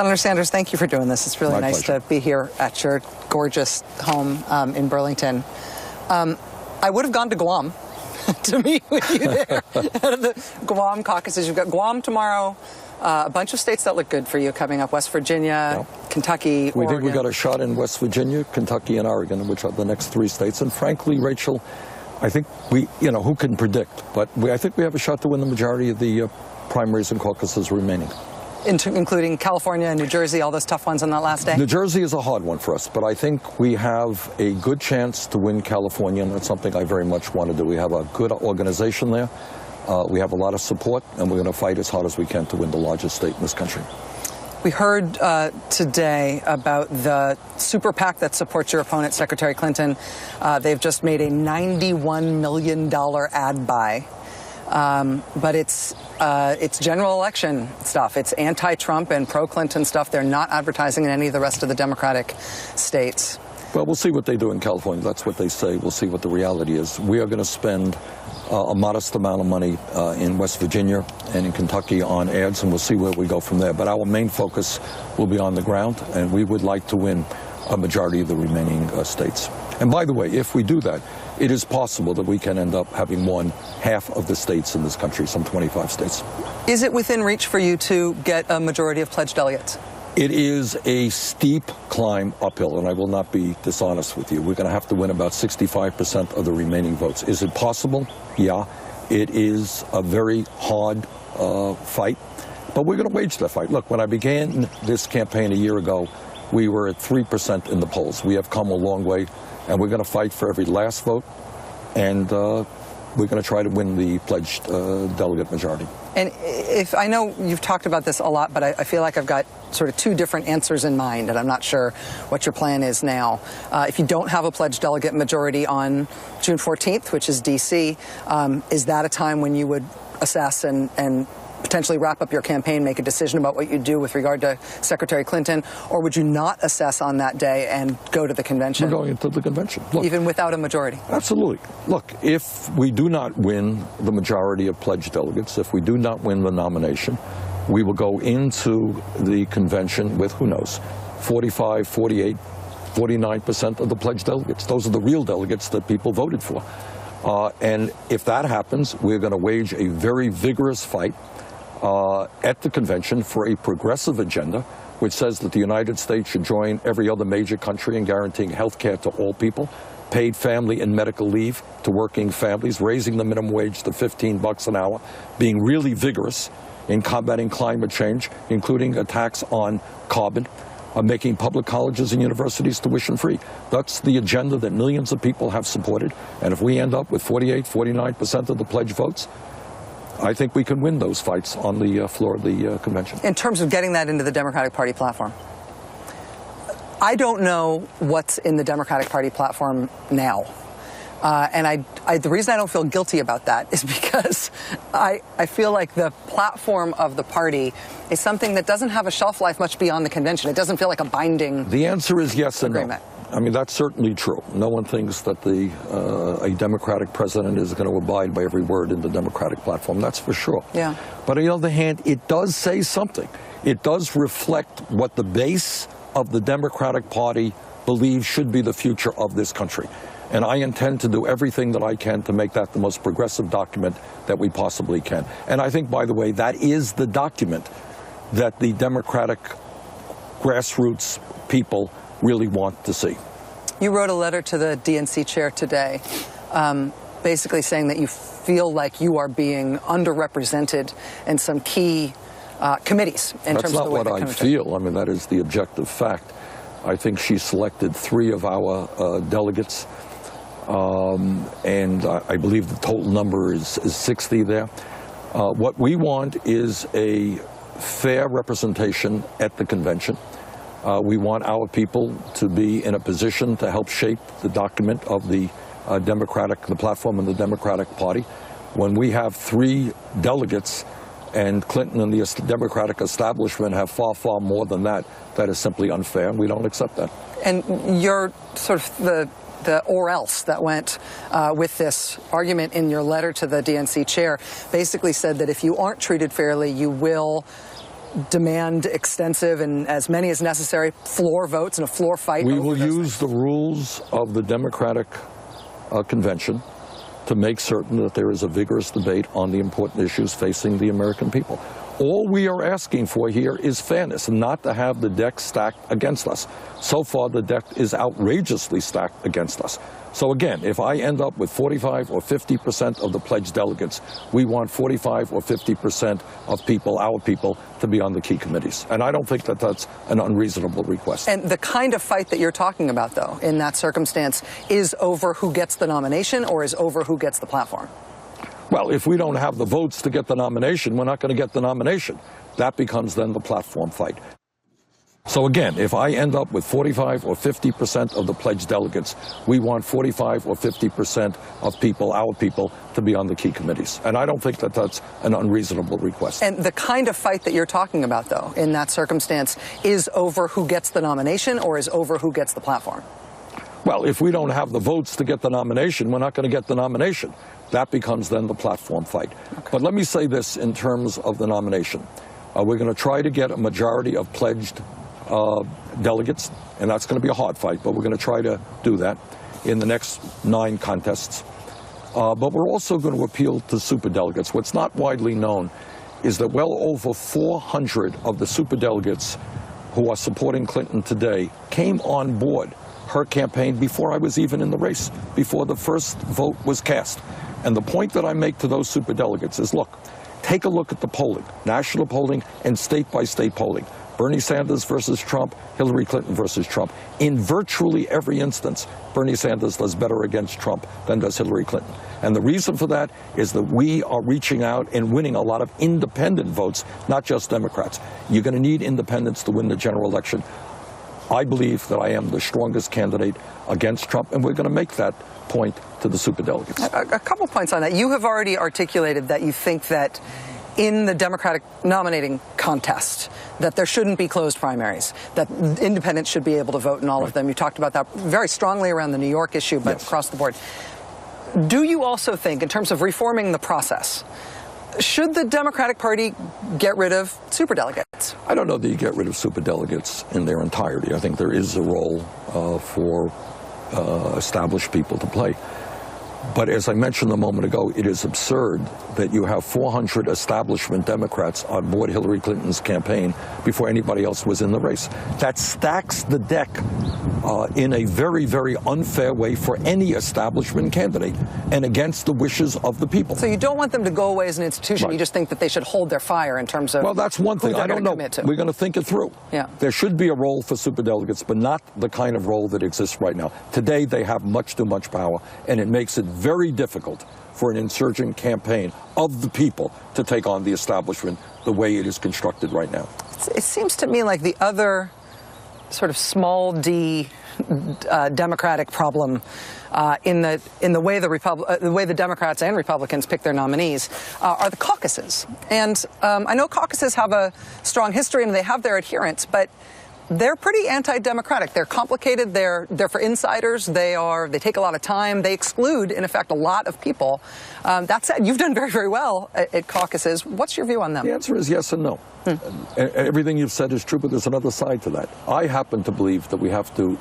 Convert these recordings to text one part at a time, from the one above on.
Senator Sanders, thank you for doing this. It's really My nice pleasure. to be here at your gorgeous home in Burlington. I would have gone to Guam to meet with you there at the Guam caucuses. You've got Guam tomorrow, a bunch of states that look good for you coming up, West Virginia, Kentucky, We Oregon. think we got a shot in West Virginia, Kentucky, and Oregon, which are the next three states. And frankly, Rachel, I think who can predict? But I think we have a shot to win the majority of the primaries and caucuses remaining. Including California and New Jersey, all those tough ones on that last day? New Jersey is a hard one for us, but I think we have a good chance to win California, and that's something I very much want to do. We have a good organization there. We have a lot of support, and we're going to fight as hard as we can to win the largest state in this country. We heard today about the super PAC that supports your opponent, Secretary Clinton. They've just made a $91 million ad buy. But it's general election stuff. It's anti-Trump and pro-Clinton stuff. They're not advertising in any of the rest of the Democratic states. Well, we'll see what they do in California. That's what they say. We'll see what the reality is. We are going to spend a modest amount of money in West Virginia and in Kentucky on ads, and we'll see where we go from there. But our main focus will be on the ground, and we would like to win a majority of the remaining states. And by the way, if we do that, it is possible that we can end up having won half of the states in this country, some 25 states. Is it within reach for you to get a majority of pledged delegates? It is a steep climb uphill, and I will not be dishonest with you. We're going to have to win about 65% of the remaining votes. Is it possible? Yeah. It is a very hard fight, but we're going to wage that fight. Look, when I began this campaign a year ago, we were at 3% in the polls. We have come a long way, and we're going to fight for every last vote, and we're going to try to win the pledged delegate majority. And I know you've talked about this a lot, but I feel like I've got sort of two different answers in mind, and I'm not sure what your plan is now. If you don't have a pledged delegate majority on June 14th, which is D.C., is that a time when you would assess and potentially wrap up your campaign, make a decision about what you do with regard to Secretary Clinton, or would you not assess on that day and go to the convention? We're going into the convention. Look, even without a majority? Absolutely. Look, if we do not win the majority of pledged delegates, if we do not win the nomination, we will go into the convention with, who knows, 45, 48, 49% of the pledged delegates. Those are the real delegates that people voted for. And if that happens, we're going to wage a very vigorous fight at the convention for a progressive agenda, which says that the United States should join every other major country in guaranteeing health care to all people, paid family and medical leave to working families, raising the minimum wage to $15 an hour, being really vigorous in combating climate change, including a tax on carbon, making public colleges and universities tuition-free. That's the agenda that millions of people have supported. And if we end up with 48, 49% of the pledged votes, I think we can win those fights on the floor of the convention. In terms of getting that into the Democratic Party platform, I don't know what's in the Democratic Party platform now. And the reason I don't feel guilty about that is because I feel like the platform of the party is something that doesn't have a shelf life much beyond the convention. It doesn't feel like a binding The answer is yes and agreement. no. I mean, that's certainly true. No one thinks that a Democratic president is going to abide by every word in the Democratic platform. That's for sure. Yeah. But on the other hand, it does say something. It does reflect what the base of the Democratic Party believes should be the future of this country. And I intend to do everything that I can to make that the most progressive document that we possibly can. And I think, by the way, that is the document that the Democratic grassroots people really want to see. You wrote a letter to the DNC chair today, basically saying that you feel like you are being underrepresented in some key committees in terms of the way That's not what I feel. I mean, that is the objective fact. I think she selected 3 of our delegates, and I believe the total number is 60 there. What we want is a fair representation at the convention. We want our people to be in a position to help shape the document of the the platform of the Democratic Party. When we have 3 delegates and Clinton and the Democratic establishment have far, far more than that, that is simply unfair, and we don't accept that. And you're sort of the or else that went with this argument in your letter to the DNC chair basically said that if you aren't treated fairly, you will demand extensive and as many as necessary floor votes and a floor fight? We will use the rules of the Democratic convention to make certain that there is a vigorous debate on the important issues facing the American people. All we are asking for here is fairness, not to have the deck stacked against us. So far, the deck is outrageously stacked against us. So again, if I end up with 45 or 50% of the pledged delegates, we want 45 or 50% of people, our people, to be on the key committees. And I don't think that that's an unreasonable request. And the kind of fight that you're talking about, though, in that circumstance, is over who gets the nomination or is over who gets the platform? Well, if we don't have the votes to get the nomination, we're not going to get the nomination. That becomes then the platform fight. So again, if I end up with 45 or 50% of the pledged delegates, we want 45 or 50% of people, our people, to be on the key committees. And I don't think that that's an unreasonable request. And the kind of fight that you're talking about, though, in that circumstance, is over who gets the nomination or is over who gets the platform? Well, if we don't have the votes to get the nomination, we're not going to get the nomination. That becomes then the platform fight. Okay. But let me say this in terms of the nomination. We're going to try to get a majority of pledged delegates, and that's going to be a hard fight, but we're going to try to do that in the next 9 contests. But we're also going to appeal to superdelegates. What's not widely known is that well over 400 of the superdelegates who are supporting Clinton today came on board her campaign before I was even in the race, before the first vote was cast. And the point that I make to those superdelegates is, look, take a look at the polling, national polling and state-by-state polling. Bernie Sanders versus Trump, Hillary Clinton versus Trump. In virtually every instance, Bernie Sanders does better against Trump than does Hillary Clinton. And the reason for that is that we are reaching out and winning a lot of independent votes, not just Democrats. You're going to need independents to win the general election. I believe that I am the strongest candidate against Trump, and we're going to make that point to the superdelegates. A couple points on that. You have already articulated that you think that in the Democratic nominating contest, that there shouldn't be closed primaries, that independents should be able to vote in all of them. You talked about that very strongly around the New York issue, but across the board. Do you also think, in terms of reforming the process, should the Democratic Party get rid of superdelegates? I don't know that you get rid of superdelegates in their entirety. I think there is a role for established people to play. But as I mentioned a moment ago, it is absurd that you have 400 establishment Democrats on board Hillary Clinton's campaign before anybody else was in the race. That stacks the deck in a very, very unfair way for any establishment candidate and against the wishes of the people. So you don't want them to go away as an institution. Right. You just think that they should hold their fire in terms of. Well, that's one thing. I don't know. We're going to think it through. Yeah. There should be a role for superdelegates, but not the kind of role that exists right now. Today, they have much too much power, and it makes it very difficult for an insurgent campaign of the people to take on the establishment the way it is constructed right now. It seems to me like the other sort of small d Democratic problem in the way the Democrats and Republicans pick their nominees are the caucuses. And I know caucuses have a strong history and they have their adherents, but they're pretty anti-democratic. They're complicated. They're for insiders. They take a lot of time. They exclude, in effect, a lot of people. That said, you've done very, very well at caucuses. What's your view on them? The answer is yes and no. Everything you've said is true, but there's another side to that. I happen to believe that we have to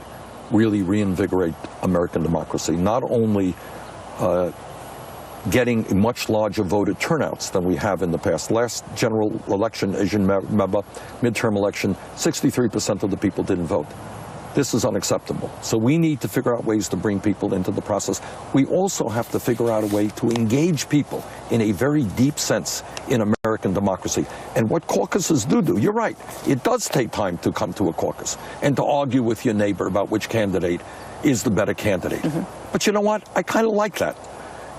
really reinvigorate American democracy, not only getting much larger voter turnouts than we have in the past. Last general election, as you remember, midterm election, 63% of the people didn't vote. This is unacceptable. So we need to figure out ways to bring people into the process. We also have to figure out a way to engage people in a very deep sense in American democracy. And what caucuses do, you're right, it does take time to come to a caucus and to argue with your neighbor about which candidate is the better candidate. But you know what? I kind of like that.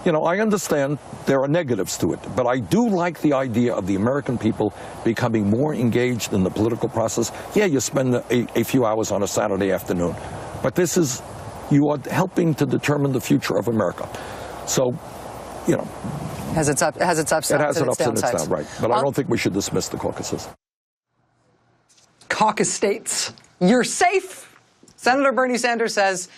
You know, I understand there are negatives to it, but I do like the idea of the American people becoming more engaged in the political process. Yeah, you spend a few hours on a Saturday afternoon, but you are helping to determine the future of America. So, you know. Has its upsides and its downsides. It has its ups and its downs, right. But I don't think we should dismiss the caucuses. Caucus states, you're safe. Senator Bernie Sanders says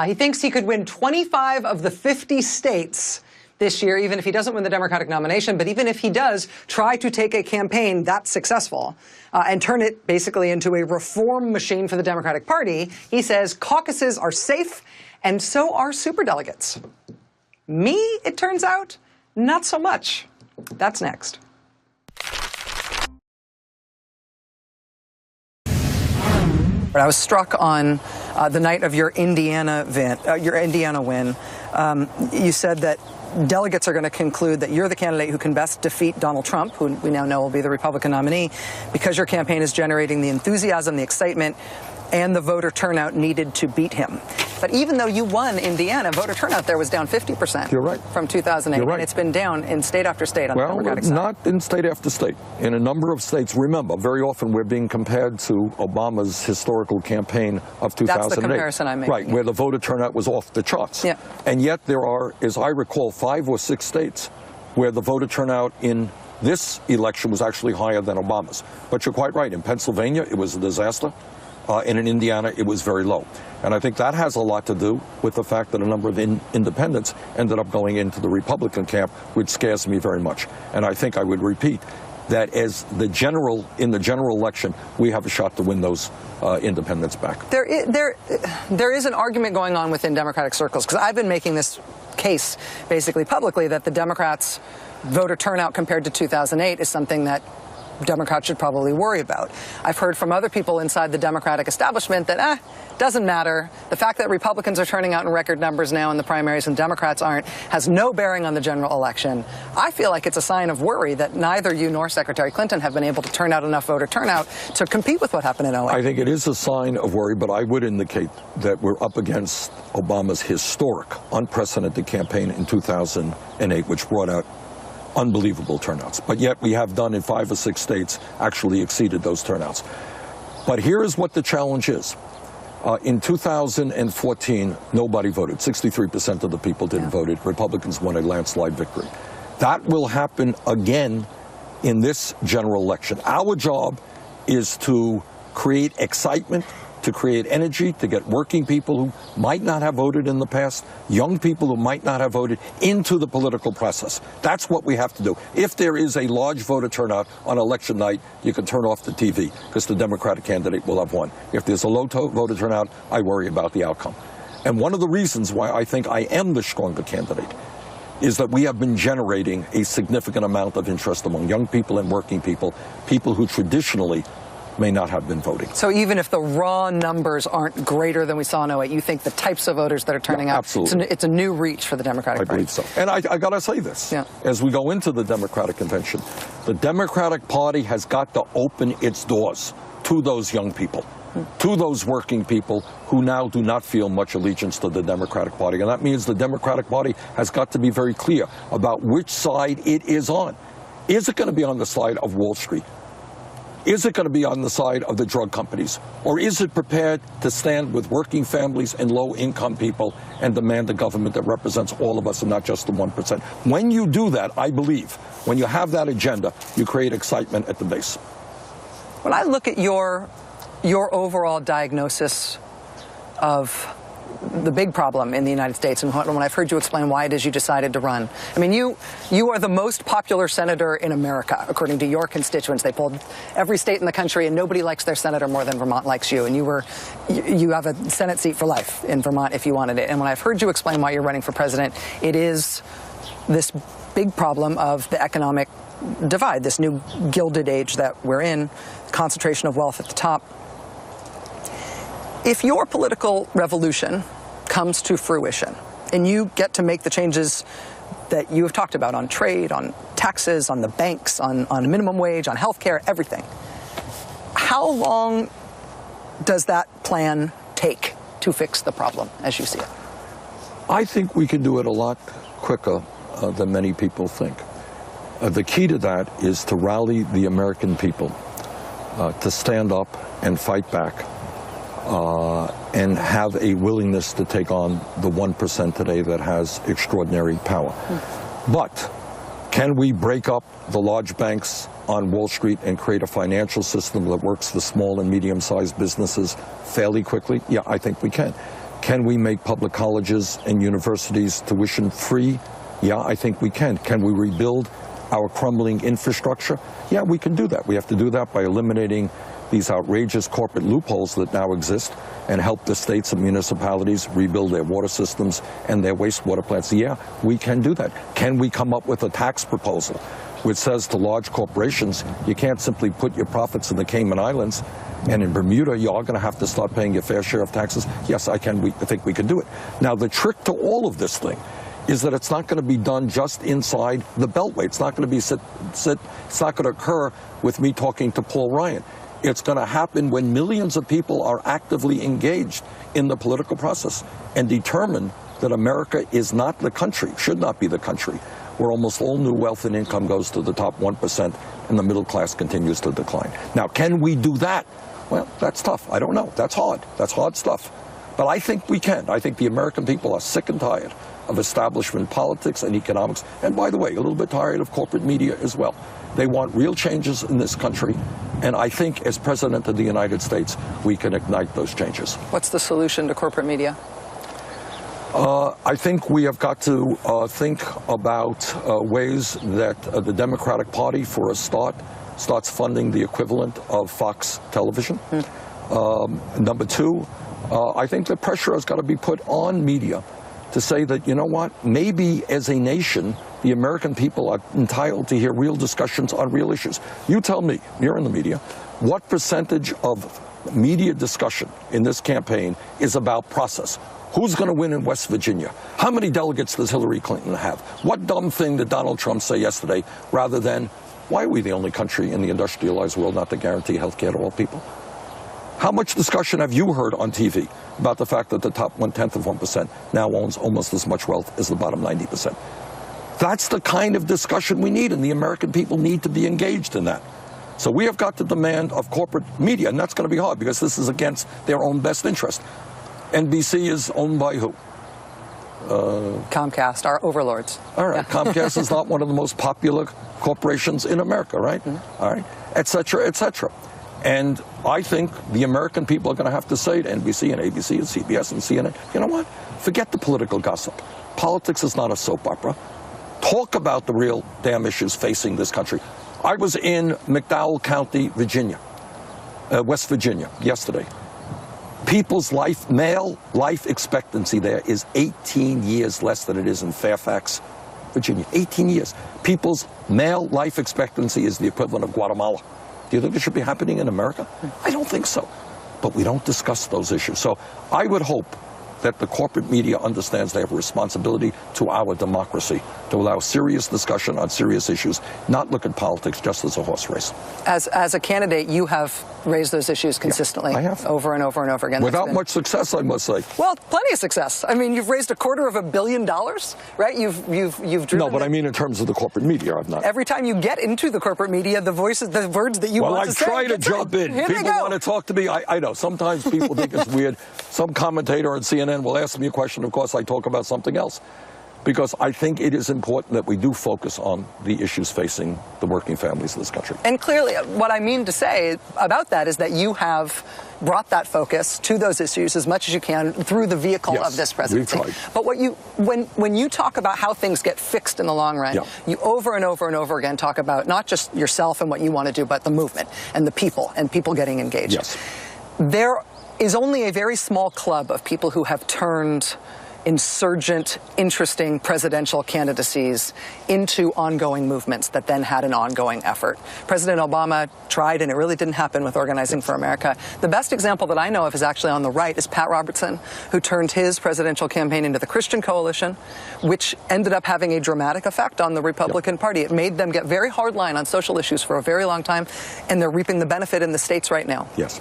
he thinks he could win 25 of the 50 states this year, even if he doesn't win the Democratic nomination, but even if he does, try to take a campaign that's successful and turn it basically into a reform machine for the Democratic Party. He says caucuses are safe, and so are superdelegates. Me, it turns out, not so much. That's next. I was struck on the night of your Indiana win. You said that delegates are going to conclude that you're the candidate who can best defeat Donald Trump, who we now know will be the Republican nominee, because your campaign is generating the enthusiasm, the excitement, and the voter turnout needed to beat him. But even though you won Indiana, voter turnout there was down 50%. You're right. From 2008. You're right. And it's been down in state after state on the Democratic side. Not in state after state. In a number of states, remember, very often we're being compared to Obama's historical campaign of 2008. That's the comparison I'm making. Right, where the voter turnout was off the charts. Yeah. And yet there are, as I recall, 5 or 6 states where the voter turnout in this election was actually higher than Obama's. But you're quite right. In Pennsylvania, it was a disaster. And in Indiana, it was very low. And I think that has a lot to do with the fact that a number of independents ended up going into the Republican camp, which scares me very much. And I think I would repeat that as in the general election, we have a shot to win those independents back. There is an argument going on within Democratic circles, because I've been making this case basically publicly that the Democrats' voter turnout compared to 2008 is something that Democrats should probably worry about. I've heard from other people inside the Democratic establishment that, doesn't matter. The fact that Republicans are turning out in record numbers now in the primaries and Democrats aren't has no bearing on the general election. I feel like it's a sign of worry that neither you nor Secretary Clinton have been able to turn out enough voter turnout to compete with what happened in 2008. I think it is a sign of worry, but I would indicate that we're up against Obama's historic, unprecedented campaign in 2008, which brought out unbelievable turnouts. But yet we have done in 5 or 6 states actually exceeded those turnouts. But here is what the challenge is. In 2014, nobody voted. 63% of the people didn't vote. Republicans won a landslide victory. That will happen again in this general election. Our job is to create excitement, to create energy, to get working people who might not have voted in the past, young people who might not have voted, into the political process. That's what we have to do. If there is a large voter turnout on election night, you can turn off the TV because the Democratic candidate will have won. If there's a low voter turnout, I worry about the outcome. And one of the reasons why I think I am the stronger candidate is that we have been generating a significant amount of interest among young people and working people, people who traditionally may not have been voting. So even if the raw numbers aren't greater than we saw in 2008, you think the types of voters that are turning out, absolutely. It's a new reach for the Democratic Party? I believe so. And I got to say this. Yeah. As we go into the Democratic convention, the Democratic Party has got to open its doors to those young people, to those working people who now do not feel much allegiance to the Democratic Party. And that means the Democratic Party has got to be very clear about which side it is on. Is it going to be on the side of Wall Street? Is it going to be on the side of the drug companies? Or is it prepared to stand with working families and low-income people and demand a government that represents all of us and not just the 1%? When you do that, I believe, when you have that agenda, you create excitement at the base. When I look at your overall diagnosis of the big problem in the United States, and when I've heard you explain why it is you decided to run. I mean, you are the most popular senator in America, according to your constituents. They polled every state in the country, and nobody likes their senator more than Vermont likes you. And you have a Senate seat for life in Vermont if you wanted it. And when I've heard you explain why you're running for president, it is this big problem of the economic divide, this new Gilded Age that we're in, concentration of wealth at the top. If your political revolution comes to fruition and you get to make the changes that you have talked about on trade, on taxes, on the banks, on minimum wage, on health care, everything, how long does that plan take to fix the problem as you see it? I think we can do it a lot quicker than many people think. The key to that is to rally the American people to stand up and fight back. And have a willingness to take on the 1% today that has extraordinary power. But can we break up the large banks on Wall Street and create a financial system that works for small and medium-sized businesses fairly quickly? Yeah, I think we can. Can we make public colleges and universities tuition-free Yeah, I think we can. Can we rebuild our crumbling infrastructure? Yeah, we can do that. We have to do that by eliminating these outrageous corporate loopholes that now exist and help the states and municipalities rebuild their water systems and their wastewater plants. Yeah, we can do that. Can we come up with a tax proposal which says to large corporations, you can't simply put your profits in the Cayman Islands, and in Bermuda, you are going to have to start paying your fair share of taxes? Yes, I think we can do it. Now, the trick to all of this thing is that it's not going to be done just inside the Beltway. It's not going to be it's not going to occur with me talking to Paul Ryan. It's going to happen when millions of people are actively engaged in the political process and determine that America is not the country, should not be the country, where almost all new wealth and income goes to the top 1% and the middle class continues to decline. Now, can we do that? Well, that's tough. I don't know. That's hard. That's hard stuff. But I think we can. I think the American people are sick and tired of establishment politics and economics. And by the way, a little bit tired of corporate media as well. They want real changes in this country. And I think as President of the United States, we can ignite those changes. What's the solution to corporate media? I think we have got to think about ways that the Democratic Party, for a start, starts funding the equivalent of Fox television. Number two, I think the pressure has got to be put on media to say that, you know what, maybe as a nation, the American people are entitled to hear real discussions on real issues. You tell me, you're in the media, what percentage of media discussion in this campaign is about process? Who's going to win in West Virginia? How many delegates does Hillary Clinton have? What dumb thing did Donald Trump say yesterday, rather than, why are we the only country in the industrialized world not to guarantee health care to all people? How much discussion have you heard on TV about the fact that the top 1/10 now owns almost as much wealth as the bottom 90%? That's the kind of discussion we need, and the American people need to be engaged in that. So we have got to demand of corporate media, and that's going to be hard because this is against their own best interest. NBC is owned by who? Comcast, our overlords. All right. Yeah. Comcast is not one of the most popular corporations in America, right? Mm-hmm. All right. Et cetera, et cetera. And I think the American people are going to have to say to NBC and ABC and CBS and CNN, you know what? Forget the political gossip. Politics is not a soap opera. Talk about the real damn issues facing this country. I was in McDowell County, Virginia, West Virginia, yesterday. People's male life expectancy there is 18 years less than it is in Fairfax, Virginia. 18 years. People's male life expectancy is the equivalent of Guatemala. Do you think it should be happening in America? I don't think so. But we don't discuss those issues. So I would hope that the corporate media understands they have a responsibility to our democracy to allow serious discussion on serious issues, not look at politics just as a horse race. As a candidate, you have raised those issues consistently. Yeah, I have. Over and over and over again. Without much success, I must say. Well, plenty of success. I mean, you've raised $250 million, right? You've driven. No, but I mean in terms of the corporate media, I've not. Every time you get into the corporate media, the voices, the words that you want to say. Well, I try to jump in. People want to talk to me. I know. Sometimes people think it's weird. Some commentator on CNN will ask me a question. Of course, I talk about something else. Because I think it is important that we do focus on the issues facing the working families of this country. And clearly, what I mean to say about that is that you have brought that focus to those issues as much as you can through the vehicle of this presidency. We've tried. But when you talk about how things get fixed in the long run, you over and over and over again talk about not just yourself and what you want to do, but the movement and the people and people getting engaged. Yes. There is only a very small club of people who have turned insurgent, interesting presidential candidacies into ongoing movements that then had an ongoing effort. President Obama tried, and it really didn't happen with Organizing for America. The best example that I know of is actually on the right, is Pat Robertson, who turned his presidential campaign into the Christian Coalition, which ended up having a dramatic effect on the Republican Party. It made them get very hardline on social issues for a very long time, and they're reaping the benefit in the states right now. Yes.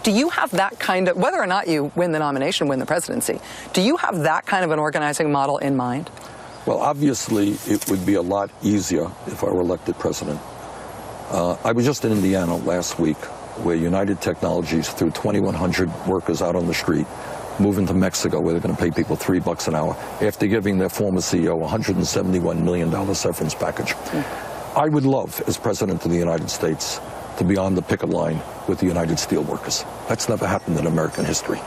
Do you have that kind of, whether or not you win the nomination, win the presidency, do you have that kind of an organizing model in mind? Well, obviously, it would be a lot easier if I were elected president. I was just in Indiana last week, where United Technologies threw 2,100 workers out on the street, moving to Mexico, where they're going to pay people $3 an hour, after giving their former CEO a $171 million severance package. I would love, as president of the United States, to be on the picket line with the United Steelworkers. That's never happened in American history.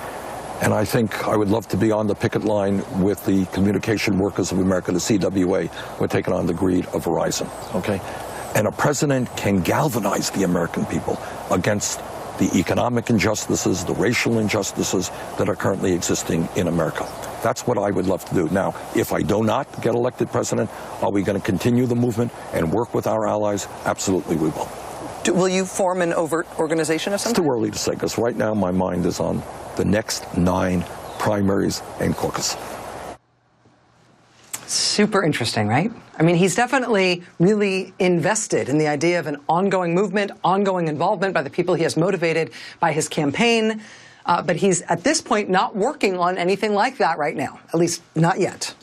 And I think I would love to be on the picket line with the Communication Workers of America, the CWA. We're taking on the greed of Verizon, okay? And a president can galvanize the American people against the economic injustices, the racial injustices that are currently existing in America. That's what I would love to do. Now, if I do not get elected president, are we going to continue the movement and work with our allies? Absolutely we will. Will you form an overt organization of some kind? It's too early to say, because right now my mind is on the next 9 primaries and caucus. Super interesting, right? I mean, he's definitely really invested in the idea of an ongoing movement, ongoing involvement by the people he has motivated by his campaign. But he's, at this point, not working on anything like that right now, at least not yet.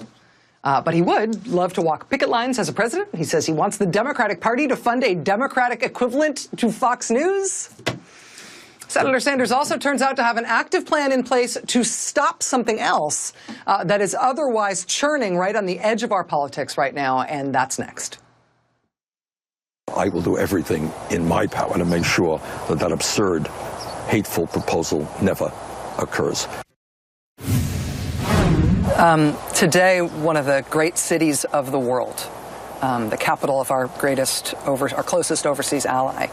But he would love to walk picket lines as a president. He says he wants the Democratic Party to fund a Democratic equivalent to Fox News. Senator Sanders also turns out to have an active plan in place to stop something else that is otherwise churning right on the edge of our politics right now, and that's next. I will do everything in my power to make sure that that absurd, hateful proposal never occurs. Today, one of the great cities of the world, the capital of our closest overseas ally,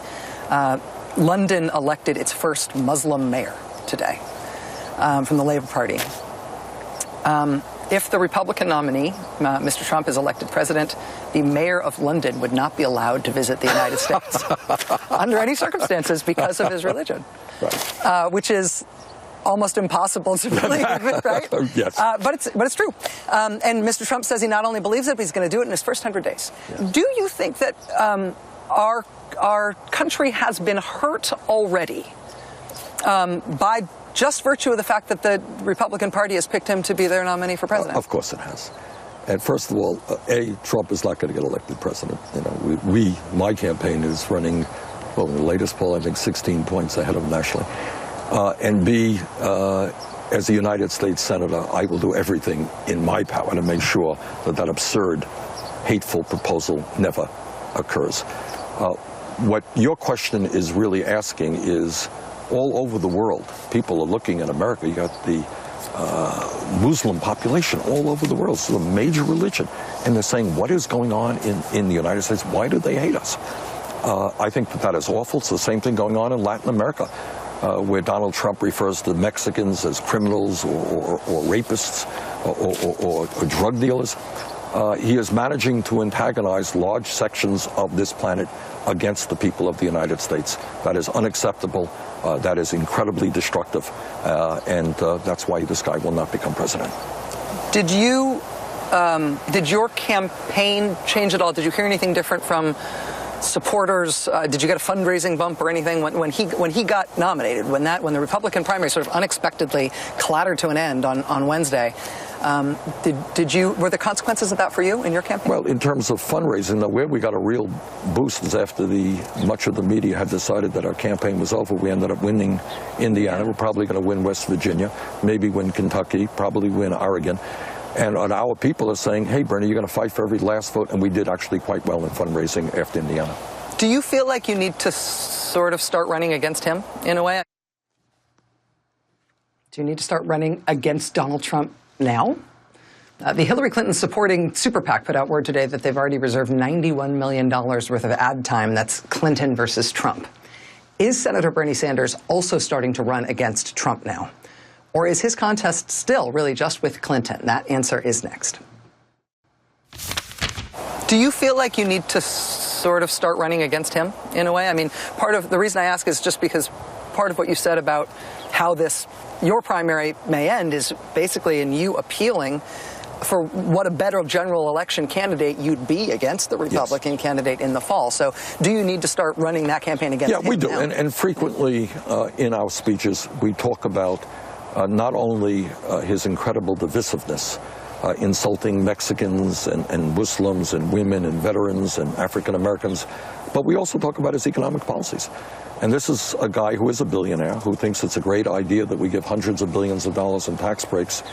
London elected its first Muslim mayor today from the Labour Party. If the Republican nominee, Mr. Trump, is elected president, the mayor of London would not be allowed to visit the United States under any circumstances because of his religion, right. Which is almost impossible to believe, right? Yes. But it's true. And Mr. Trump says he not only believes it, but he's going to do it in his first 100 days. Yeah. Do you think that our country has been hurt already by just virtue of the fact that the Republican Party has picked him to be their nominee for president? Of course it has. And first of all, Trump is not going to get elected president. You know, my campaign is running, well, in the latest poll, I think 16 points ahead of him nationally. And B, as a United States Senator, I will do everything in my power to make sure that that absurd, hateful proposal never occurs. What your question is really asking is, all over the world, people are looking at America. You got the Muslim population all over the world. It's a major religion. And they're saying, what is going on in the United States? Why do they hate us? I think that is awful. It's the same thing going on in Latin America, where Donald Trump refers to Mexicans as criminals or rapists or drug dealers. He is managing to antagonize large sections of this planet against the people of the United States. That is unacceptable. That is incredibly destructive. And that's why this guy will not become president. Did your campaign change at all? Did you hear anything different from supporters? Did you get a fundraising bump or anything when he got nominated? When the Republican primary sort of unexpectedly clattered to an end on Wednesday? Were there consequences of that for you in your campaign? Well, in terms of fundraising, where we got a real boost is after much of the media had decided that our campaign was over. We ended up winning Indiana. We're probably going to win West Virginia, maybe win Kentucky, probably win Oregon. And our people are saying, hey, Bernie, you're going to fight for every last vote. And we did actually quite well in fundraising after Indiana. Do you feel like you need to sort of start running against him in a way? Do you need to start running against Donald Trump now? The Hillary Clinton supporting super PAC put out word today that they've already reserved $91 million worth of ad time. That's Clinton versus Trump. Is Senator Bernie Sanders also starting to run against Trump now? Or is his contest still really just with Clinton? That answer is next. Do you feel like you need to sort of start running against him in a way? I mean, part of the reason I ask is just because part of what you said about how your primary may end is basically in you appealing for what a better general election candidate you'd be against the Republican candidate in the fall. So do you need to start running that campaign against him? Yeah, we do. Now? And frequently in our speeches, we talk about not only his incredible divisiveness, insulting Mexicans and Muslims and women and veterans and African Americans, but we also talk about his economic policies. And this is a guy who is a billionaire, who thinks it's a great idea that we give hundreds of billions of dollars in tax breaks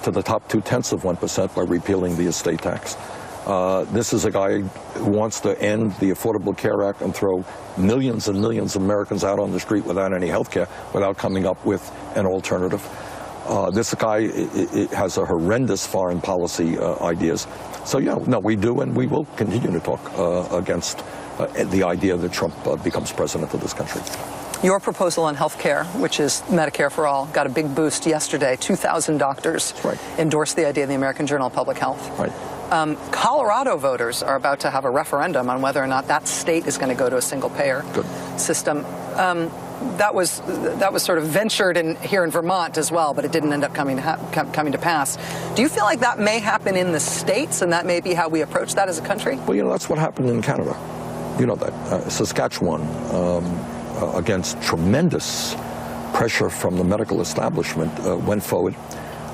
to the top 0.2% by repealing the estate tax. This is a guy who wants to end the Affordable Care Act and throw millions and millions of Americans out on the street without any health care, without coming up with an alternative. This guy has a horrendous foreign policy ideas. So, yeah, no, we do, and we will continue to talk against the idea that Trump becomes president of this country. Your proposal on health care, which is Medicare for all, got a big boost yesterday. 2,000 doctors endorsed the idea in the American Journal of Public Health. Right. Colorado voters are about to have a referendum on whether or not that state is going to go to a single-payer system. That was sort of ventured here in Vermont as well, but it didn't end up coming to pass. Do you feel like that may happen in the states, and that may be how we approach that as a country? Well, you know, that's what happened in Canada. You know that. Saskatchewan, against tremendous pressure from the medical establishment, went forward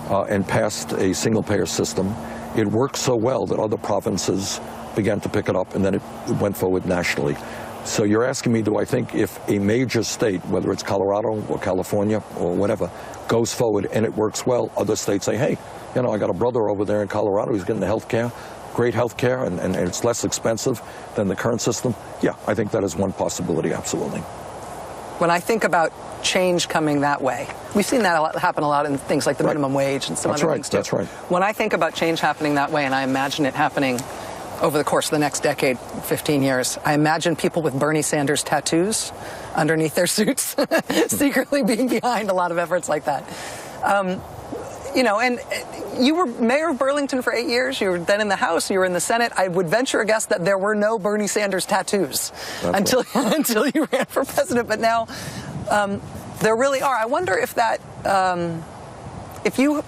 and passed a single-payer system. It worked so well that other provinces began to pick it up, and then it went forward nationally. So you're asking me, do I think if a major state, whether it's Colorado or California or whatever, goes forward and it works well, other states say, hey, you know, I got a brother over there in Colorado, he's getting the health care, great health care, and it's less expensive than the current system? Yeah, I think that is one possibility, absolutely. When I think about change coming that way, we've seen that happen a lot in things like the minimum wage and some other things too. That's right. When I think about change happening that way, and I imagine it happening over the course of the next decade, 15 years, I imagine people with Bernie Sanders tattoos underneath their suits secretly being behind a lot of efforts like that. You know, and you were mayor of Burlington for 8 years. You were then in the House. You were in the Senate. I would venture a guess that there were no Bernie Sanders tattoos until you ran for president. But now there really are. I wonder if that, if you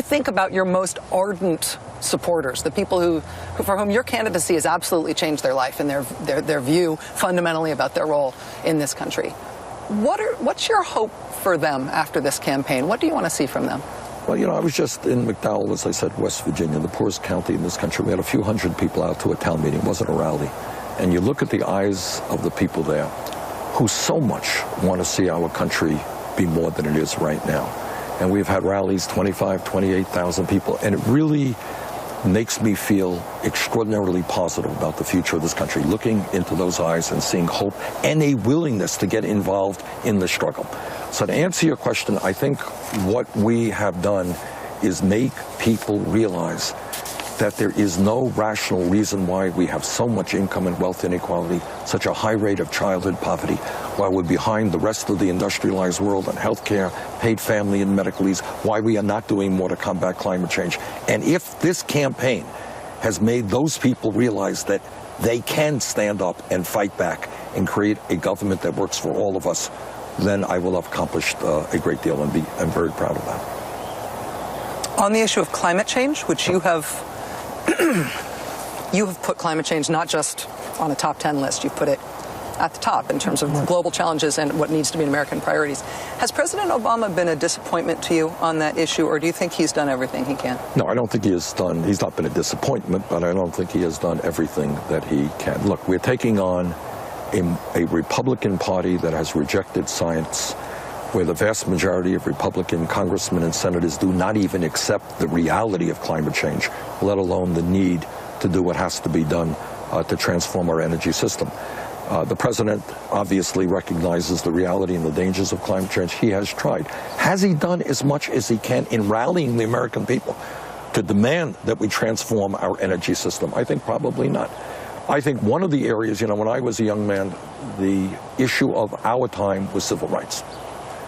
think about your most ardent supporters, the people who for whom your candidacy has absolutely changed their life and their view fundamentally about their role in this country. What's your hope for them after this campaign? What do you want to see from them? Well, you know, I was just in McDowell, as I said, West Virginia, the poorest county in this country. We had a few hundred people out to a town meeting. It wasn't a rally. And you look at the eyes of the people there who so much want to see our country be more than it is right now. And we've had rallies, 25, 28,000 people, and it really makes me feel extraordinarily positive about the future of this country, looking into those eyes and seeing hope and a willingness to get involved in the struggle. So to answer your question, I think what we have done is make people realize that there is no rational reason why we have so much income and wealth inequality, such a high rate of childhood poverty, while we're behind the rest of the industrialized world on health care, paid family and medical leaves, why we are not doing more to combat climate change. And if this campaign has made those people realize that they can stand up and fight back and create a government that works for all of us, then I will have accomplished a great deal, and I'm very proud of that. On the issue of climate change, which you have put climate change not just on a top 10 list, you've put it at the top in terms of global challenges and what needs to be American priorities. Has President Obama been a disappointment to you on that issue, or do you think he's done everything he can? No, I don't think he has done. He's not been a disappointment, but I don't think he has done everything that he can. Look, we're taking on a Republican Party that has rejected science, where the vast majority of Republican congressmen and senators do not even accept the reality of climate change, let alone the need to do what has to be done to transform our energy system. The president obviously recognizes the reality and the dangers of climate change. He has tried. Has he done as much as he can in rallying the American people to demand that we transform our energy system? I think probably not. I think one of the areas, you know, when I was a young man, the issue of our time was civil rights.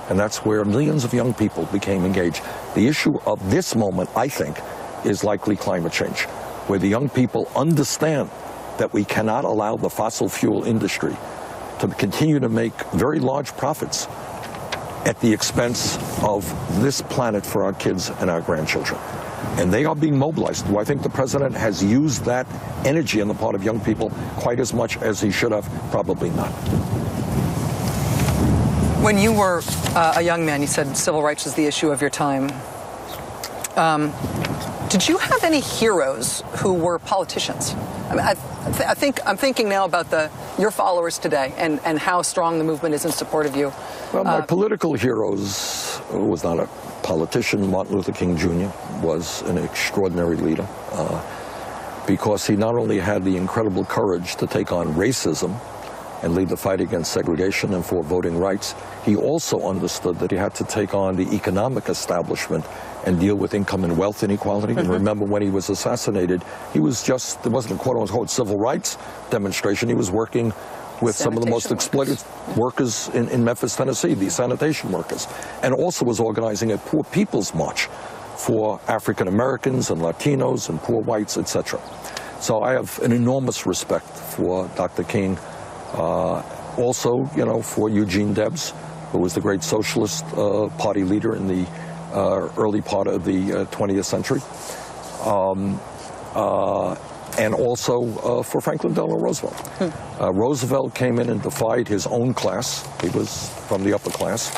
And that's where millions of young people became engaged. The issue of this moment, I think, is likely climate change, where the young people understand that we cannot allow the fossil fuel industry to continue to make very large profits at the expense of this planet for our kids and our grandchildren. And they are being mobilized. Do I think the president has used that energy on the part of young people quite as much as he should have? Probably not. When you were a young man, you said civil rights is the issue of your time. Did you have any heroes who were politicians? I mean, I'm thinking now about your followers today and how strong the movement is in support of you. Well, my political heroes was not a politician. Martin Luther King Jr. was an extraordinary leader because he not only had the incredible courage to take on racism, and lead the fight against segregation and for voting rights. He also understood that he had to take on the economic establishment and deal with income and wealth inequality. And remember, when he was assassinated, he was just, there wasn't a quote-unquote civil rights demonstration. He was working with some of the most exploited workers in Memphis, Tennessee, the sanitation workers, and also was organizing a Poor People's March for African Americans and Latinos and poor whites, etc. So I have an enormous respect for Dr. King. Also, you know, for Eugene Debs, who was the great Socialist Party leader in the early part of the 20th century. And also for Franklin Delano Roosevelt. Roosevelt came in and defied his own class. He was from the upper class.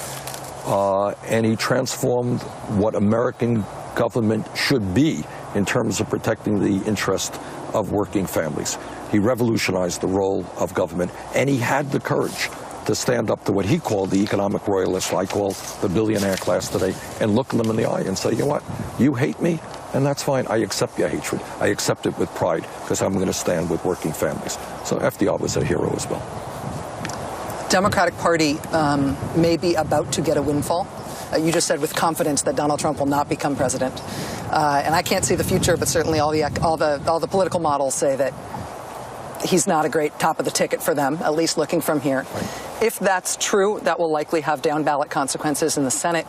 And he transformed what American government should be in terms of protecting the interest of working families. He revolutionized the role of government, and he had the courage to stand up to what he called the economic royalists, I call the billionaire class today, and look them in the eye and say, you know what, you hate me, and that's fine. I accept your hatred. I accept it with pride, because I'm going to stand with working families. So FDR was a hero as well. Democratic Party may be about to get a windfall. You just said with confidence that Donald Trump will not become president. And I can't see the future, but certainly all the political models say that he's not a great top of the ticket for them, at least looking from here. Right. If that's true, that will likely have down ballot consequences in the Senate,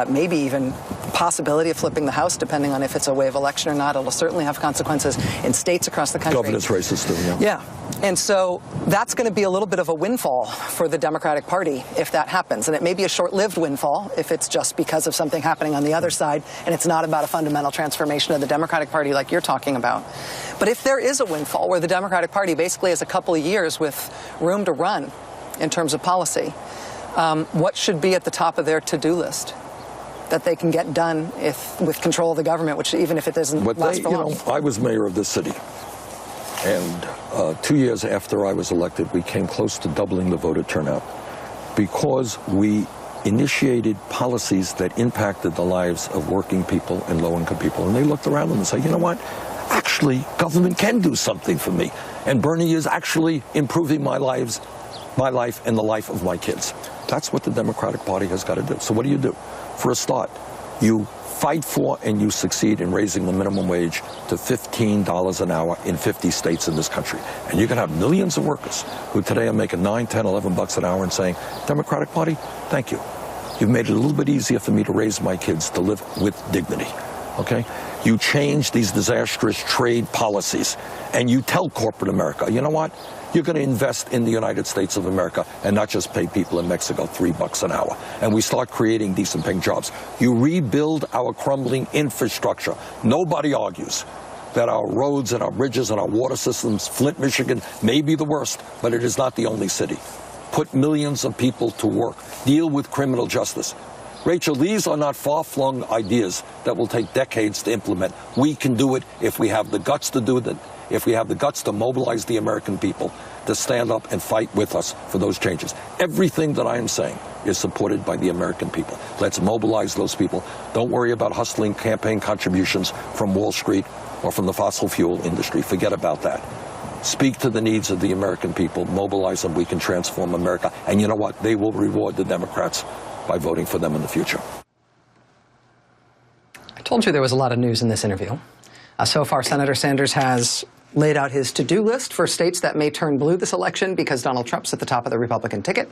maybe even the possibility of flipping the House, depending on if it's a wave election or not. It'll certainly have consequences in states across the country. Governor's races too, yeah. Yeah. And so that's going to be a little bit of a windfall for the Democratic Party if that happens. And it may be a short-lived windfall if it's just because of something happening on the other side and it's not about a fundamental transformation of the Democratic Party like you're talking about. But if there is a windfall where the Democratic Party basically has a couple of years with room to run in terms of policy, what should be at the top of their to-do list that they can get done with control of the government, which even if it doesn't last for long? I was mayor of this city. And 2 years after I was elected, we came close to doubling the voter turnout because we initiated policies that impacted the lives of working people and low-income people. And they looked around them and said, you know what? Actually, government can do something for me. And Bernie is actually improving my life and the life of my kids. That's what the Democratic Party has got to do. So what do? For a start, you fight for and you succeed in raising the minimum wage to $15 an hour in 50 states in this country. And you can have millions of workers who today are making $9, $10, $11 an hour and saying, Democratic Party, thank you. You've made it a little bit easier for me to raise my kids to live with dignity. Okay? You change these disastrous trade policies and you tell corporate America, you know what? You're going to invest in the United States of America and not just pay people in Mexico $3 an hour. And we start creating decent paying jobs. You rebuild our crumbling infrastructure. Nobody argues that our roads and our bridges and our water systems, Flint, Michigan, may be the worst, but it is not the only city. Put millions of people to work. Deal with criminal justice. Rachel, these are not far-flung ideas that will take decades to implement. We can do it if we have the guts to do it, if we have the guts to mobilize the American people to stand up and fight with us for those changes. Everything that I am saying is supported by the American people. Let's mobilize those people. Don't worry about hustling campaign contributions from Wall Street or from the fossil fuel industry. Forget about that. Speak to the needs of the American people. Mobilize them. We can transform America. And you know what? They will reward the Democrats by voting for them in the future. I told you there was a lot of news in this interview. So far, Senator Sanders has laid out his to-do list for states that may turn blue this election because Donald Trump's at the top of the Republican ticket.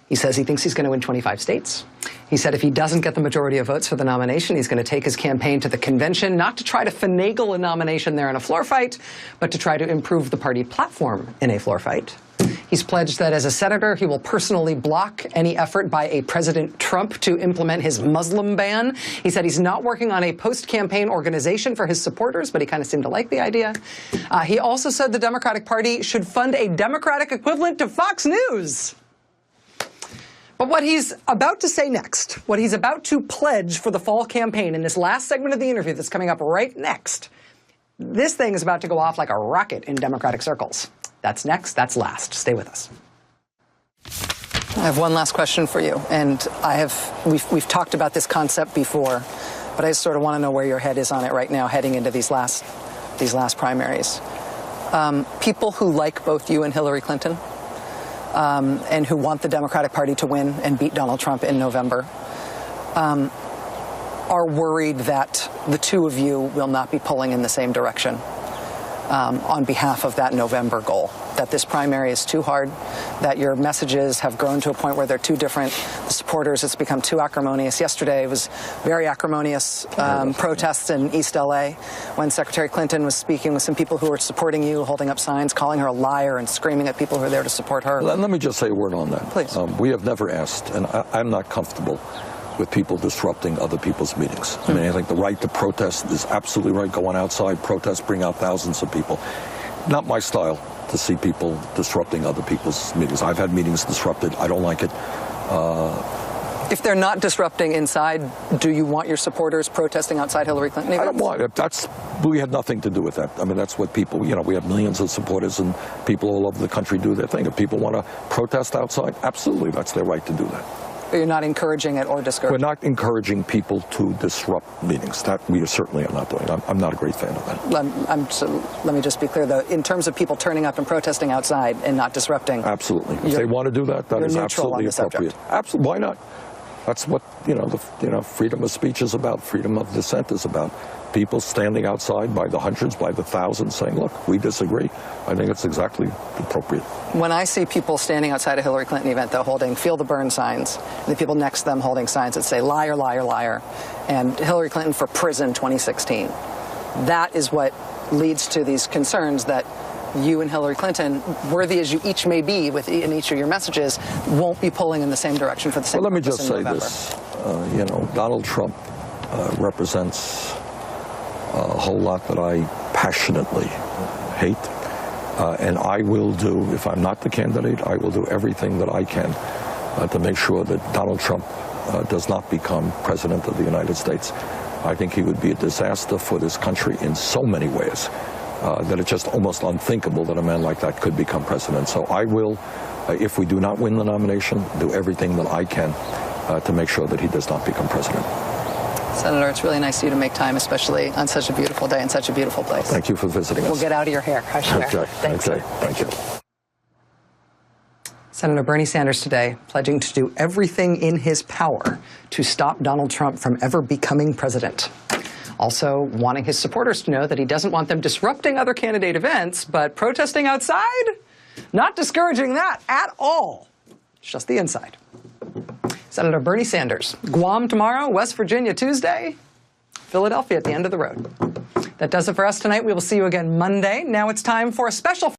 He says he thinks he's going to win 25 states. He said if he doesn't get the majority of votes for the nomination, he's going to take his campaign to the convention, not to try to finagle a nomination there in a floor fight, but to try to improve the party platform in a floor fight. He's pledged that as a senator, he will personally block any effort by a President Trump to implement his Muslim ban. He said he's not working on a post-campaign organization for his supporters, but he kind of seemed to like the idea. He also said the Democratic Party should fund a Democratic equivalent to Fox News. But what he's about to say next, what he's about to pledge for the fall campaign in this last segment of the interview that's coming up right next, this thing is about to go off like a rocket in Democratic circles. That's next. That's last. Stay with us. I have one last question for you, and we've talked about this concept before, but I just sort of want to know where your head is on it right now, heading into these last primaries. People who like both you and Hillary Clinton and who want the Democratic Party to win and beat Donald Trump in November, are worried that the two of you will not be pulling in the same direction on behalf of that November goal, that this primary is too hard, that your messages have grown to a point where they're too different. The supporters, it's become too acrimonious. Yesterday, it was very acrimonious protests in East LA when Secretary Clinton was speaking with some people who were supporting you, holding up signs, calling her a liar and screaming at people who are there to support her. Let me just say a word on that. Please. We have never asked, and I'm not comfortable with people disrupting other people's meetings. I mean, I think the right to protest is absolutely right. Go on outside, protest, bring out thousands of people. Not my style to see people disrupting other people's meetings. I've had meetings disrupted. I don't like it. If they're not disrupting inside, do you want your supporters protesting outside Hillary Clinton? I don't want it. We had nothing to do with that. I mean, that's what people, we have millions of supporters and people all over the country do their thing. If people want to protest outside, absolutely, that's their right to do that. But you're not encouraging it or discouraging it? We're not encouraging people to disrupt meetings. That we certainly are not doing. I'm not a great fan of that. So let me just be clear, though. In terms of people turning up and protesting outside and not disrupting. Absolutely. If they want to do that, that is absolutely appropriate. Absolutely. Why not? That's what, freedom of speech is about. Freedom of dissent is about. People standing outside by the hundreds, by the thousands, saying, look, we disagree. I think it's exactly appropriate. When I see people standing outside a Hillary Clinton event, though, holding Feel the Burn signs, and the people next to them holding signs that say, liar, liar, liar, and Hillary Clinton for prison 2016, that is what leads to these concerns that you and Hillary Clinton, worthy as you each may be in each of your messages, won't be pulling in the same direction for the same purpose in November. Let me just say this. Donald Trump represents a whole lot that I passionately hate. And I will do, if I'm not the candidate, I will do everything that I can to make sure that Donald Trump does not become president of the United States. I think he would be a disaster for this country in so many ways that it's just almost unthinkable that a man like that could become president. So I will, if we do not win the nomination, do everything that I can to make sure that he does not become president. Senator, it's really nice of you to make time, especially on such a beautiful day in such a beautiful place. Thank you for visiting us. We'll get out of your hair. Okay. Thanks. Okay. Thank you. Senator Bernie Sanders today pledging to do everything in his power to stop Donald Trump from ever becoming president. Also wanting his supporters to know that he doesn't want them disrupting other candidate events, but protesting outside? Not discouraging that at all. It's just the inside. Senator Bernie Sanders, Guam tomorrow, West Virginia Tuesday, Philadelphia at the end of the road. That does it for us tonight. We will see you again Monday. Now it's time for a special